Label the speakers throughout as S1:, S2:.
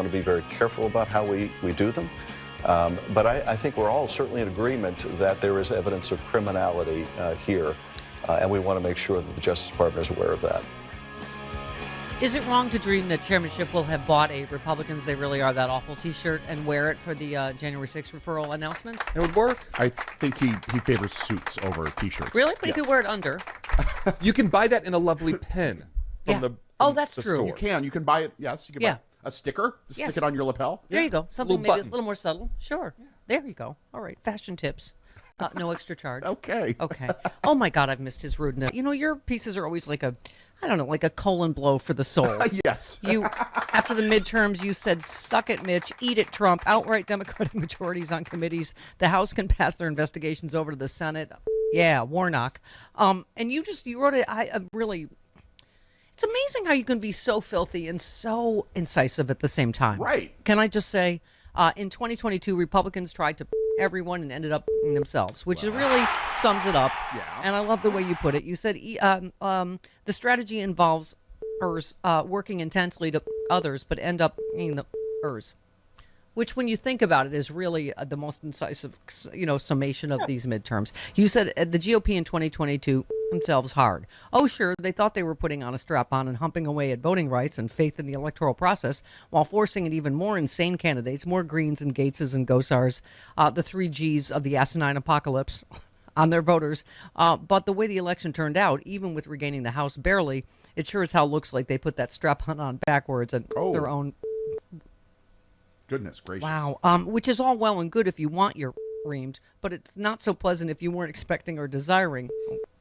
S1: to be very careful about how we do them. But I think we're all certainly in agreement that there is evidence of criminality here, and we want to make sure that the Justice Department is aware of that.
S2: Is it wrong to dream that chairmanship will have bought a Republicans They Really Are That Awful t-shirt and wear it for the January 6th referral announcement?
S3: It would work.
S4: I think he favors suits over t-shirts.
S2: Really? But you could wear it under.
S3: You can buy that in a lovely pin from the
S2: that's
S3: the
S2: true.
S3: store.
S4: You can buy it. Yes, you can buy a sticker to stick it on your lapel.
S2: There you go. Something maybe
S3: button.
S2: a little more subtle. Sure. Yeah. There you go. All right. Fashion tips. No extra charge.
S4: Okay.
S2: Oh my God, I've missed his rudeness. You know, your pieces are always like a colon blow for the soul.
S4: Yes.
S2: You, after the midterms, you said, "Suck it, Mitch. Eat it, Trump." Outright Democratic majorities on committees. The House can pass their investigations over to the Senate. Yeah, Warnock. And you wrote it. It's amazing how you can be so filthy and so incisive at the same time.
S4: Right.
S2: Can I just say, in 2022, Republicans tried to everyone and ended up themselves, which really sums it up.
S4: Yeah.
S2: And I love the way you put it. You said the strategy involves working intensely to others, but end up being the ers. Which, when you think about it, is really the most incisive, summation of these midterms. You said the GOP in 2022 themselves hard. Oh, sure, they thought they were putting on a strap-on and humping away at voting rights and faith in the electoral process while forcing in even more insane candidates, more Greens and Gateses and Gosars, the 3 Gs of the asinine apocalypse on their voters. But the way the election turned out, even with regaining the House barely, it sure as hell looks like they put that strap-on backwards and their own...
S4: Goodness gracious.
S2: Wow. Which is all well and good if you want your reamed, but it's not so pleasant if you weren't expecting or desiring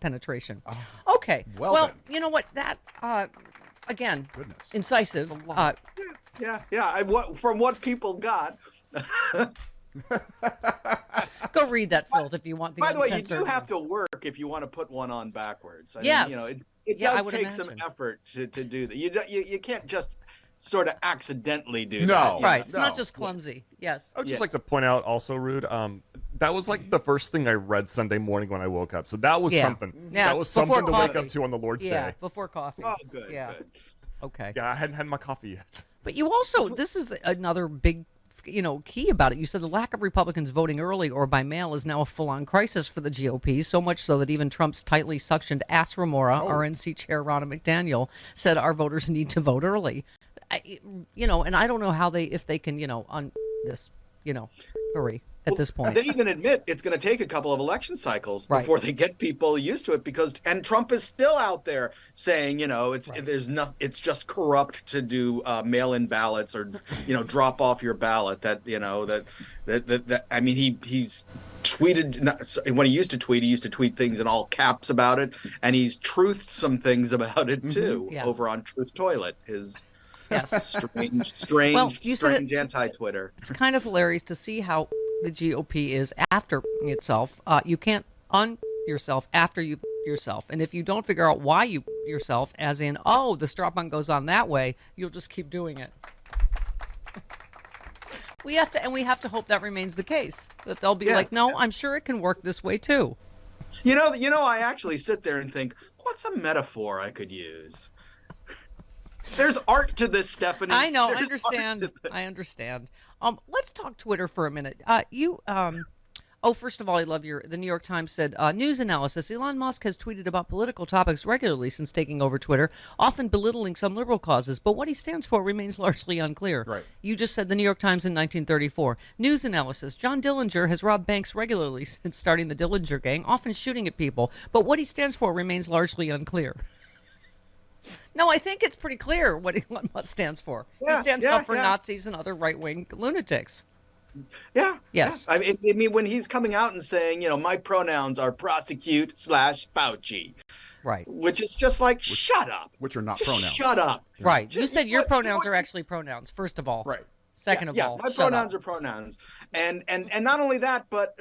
S2: penetration. Okay.
S4: Well
S2: well
S4: then.
S2: you know what? That, again,
S4: Goodness.
S2: incisive.
S5: From what people got.
S2: Go read that, Phil, if you want the
S5: By the way, you
S2: uncensored
S5: do have to work if you want to put one on backwards. I
S2: Yes.
S5: mean, it
S2: Yeah, I
S5: does
S2: would
S5: take some
S2: imagine.
S5: effort to do that. You can't just sort of accidentally do that.
S4: No.
S2: Right. It's
S4: No.
S2: not just clumsy. Yes.
S3: I would just like to point out also, Rude, that was like the first thing I read Sunday morning when I woke up. So that was something.
S2: Yeah,
S3: that was
S2: it's before
S3: something to wake
S2: coffee.
S3: up to on the Lord's
S2: Yeah,
S3: Day.
S2: before coffee.
S5: Oh, good.
S2: Yeah.
S5: Good.
S2: Okay.
S3: Yeah, I hadn't had my coffee yet.
S2: But you also, this is another big, key about it. You said the lack of Republicans voting early or by mail is now a full-on crisis for the GOP, so much so that even Trump's tightly suctioned ass remora, RNC chair Ronna McDaniel, said our voters need to vote early. And I don't know how if they can, on this, hurry at this point.
S5: They even admit it's going to take a couple of election cycles
S2: Right.
S5: before they get people used to it and Trump is still out there saying, it's just corrupt to do mail-in ballots or, drop off your ballot he's tweeted when he used to tweet things in all caps about it. And he's truthed some things about it too, over on Truth Toilet, his strange anti-Twitter.
S2: It's kind of hilarious to see how the GOP is after itself. You can't yourself after you yourself. And if you don't figure out why you yourself, as in, the strap-on goes on that way, you'll just keep doing it. We have to hope that remains the case. That they'll be like, no, I'm sure it can work this way too.
S5: I actually sit there and think, what's a metaphor I could use? There's art to this, Stephanie.
S2: I know.
S5: There's
S2: I understand. I understand. Let's talk Twitter for a minute. First of all, I love the New York Times said, news analysis. Elon Musk has tweeted about political topics regularly since taking over Twitter, often belittling some liberal causes, but what he stands for remains largely unclear.
S4: Right.
S2: You just said the New York Times in 1934. News analysis. John Dillinger has robbed banks regularly since starting the Dillinger Gang, often shooting at people, but what he stands for remains largely unclear. No, I think it's pretty clear what Elon Musk stands for. He stands up for Nazis and other right-wing lunatics.
S5: Yeah.
S2: Yes.
S5: Yeah. I mean, when he's coming out and saying, my pronouns are prosecute/Fauci.
S2: Right.
S5: Which is just like, shut up.
S4: Which are not
S5: just
S4: pronouns.
S5: Shut up.
S2: Right. You said your pronouns are actually pronouns, first of all.
S4: Right.
S2: Second of all,
S5: my pronouns are pronouns. And not only that, but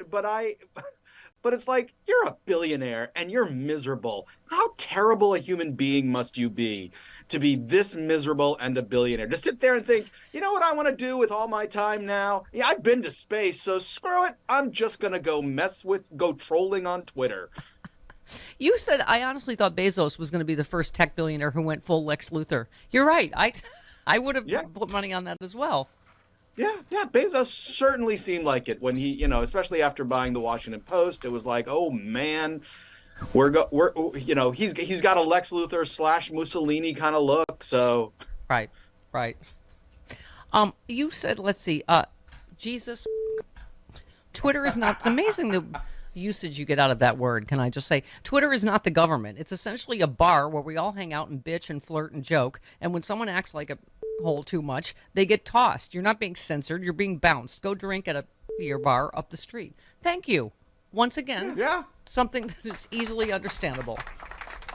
S5: it's like, you're a billionaire and you're miserable. How terrible a human being must you be to be this miserable and a billionaire? To sit there and think, you know what I want to do with all my time now? Yeah, I've been to space, so screw it. I'm just going to go trolling on Twitter.
S2: You said, I honestly thought Bezos was going to be the first tech billionaire who went full Lex Luthor. You're right. I would have put money on that as well.
S5: Yeah. Bezos certainly seemed like it when he, especially after buying the Washington Post. It was like, oh man, he's got a Lex Luthor / Mussolini kind of look. So
S2: Right. You said, let's see, Jesus. Twitter is not. It's amazing the usage you get out of that word. Can I just say, Twitter is not the government. It's essentially a bar where we all hang out and bitch and flirt and joke. And when someone acts like a hole too much, they get tossed. You're not being censored. You're being bounced. Go drink at a beer bar up the street. Thank you. Once again, something that is easily understandable.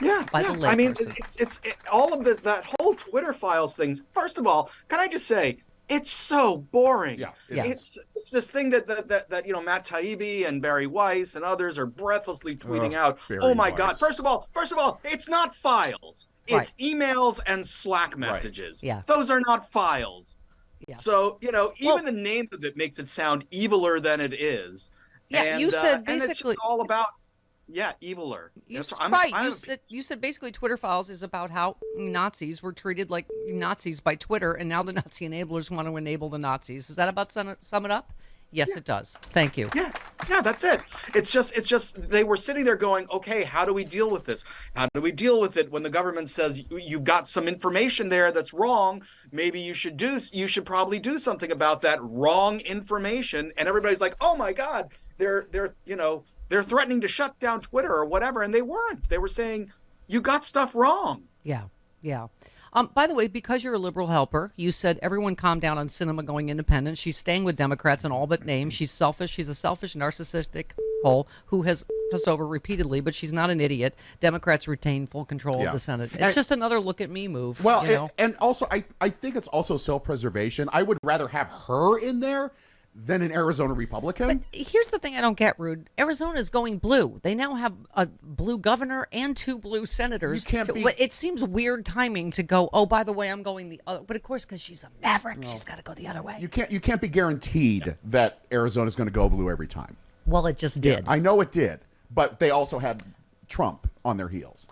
S5: Yeah,
S2: by the layperson. I mean,
S5: it's all of that whole Twitter files things. First of all, can I just say, it's so boring.
S4: Yeah,
S5: it's this thing that Matt Taibbi and Barry Weiss and others are breathlessly tweeting out. Oh my God! First of all, it's not files. It's emails and Slack messages.
S2: Right. Yeah,
S5: those are not files.
S2: Yeah.
S5: So even the name of it makes it sound eviler than it is.
S2: Yeah,
S5: and,
S2: you said
S5: and
S2: basically
S5: it's all about. Yeah, eviler.
S2: You said basically Twitter files is about how Nazis were treated like Nazis by Twitter, and now the Nazi enablers want to enable the Nazis. Is that about sum it up? Yes, it does. Thank you.
S5: Yeah, that's it. It's just they were sitting there going, okay, how do we deal with this? How do we deal with it when the government says you've got some information there that's wrong? Maybe you should probably do something about that wrong information. And everybody's like, oh my God, they're threatening to shut down Twitter or whatever, and they weren't. They were saying, you got stuff wrong.
S2: Yeah. By the way, because you're a liberal helper, you said everyone calm down on Sinema going independent. She's staying with Democrats in all but name. She's selfish. She's a selfish, narcissistic hole who has us over repeatedly, but she's not an idiot. Democrats retain full control of the Senate. It's just another look at me move.
S4: Well, and also, I think it's also self-preservation. I would rather have her in there than an Arizona Republican.
S2: But here's the thing I don't get, Rude. Arizona is going blue. They now have a blue governor and 2 blue senators. It seems weird timing to go, oh, by the way, I'm going the other. But of course, because she's a maverick, she's got to go the other way.
S4: You can't be guaranteed that Arizona's going to go blue every time.
S2: Well, it just did.
S4: I know it did, but they also had Trump on their heels.